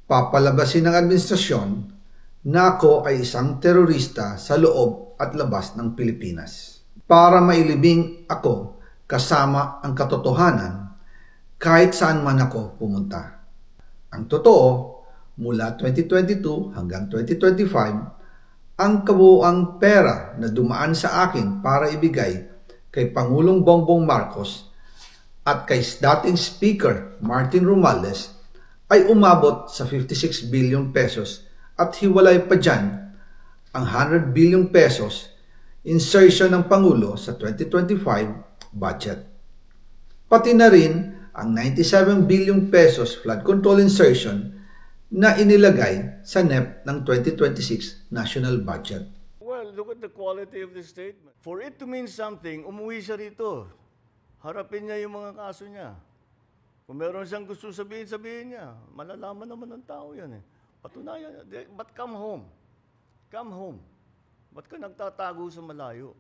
Papalabasin ng administrasyon na ako ay isang terorista sa loob at labas ng Pilipinas. Para mailibing ako kasama ang katotohanan kahit saan man ako pumunta. Ang totoo, mula 2022 hanggang 2025, ang kabuuang pera na dumaan sa akin para ibigay kay Pangulong Bongbong Marcos at kay dating Speaker Martin Romualdez ay umabot sa 56 billion pesos at hiwalay pa dyan ang 100 billion pesos insertion ng Pangulo sa 2025 budget. Pati na rin ang 97 billion pesos flood control insertion na inilagay sa NEP ng 2026 national budget. Well, look at the quality of the statement. For it to mean something, umuwi siya rito. Harapin niya yung mga kaso niya. Kung meron siyang gusto sabihin, sabihin niya. Malalaman naman ng tao yan eh. Patunayan, but come home. Come home. Ba't ka nagtatago sa malayo?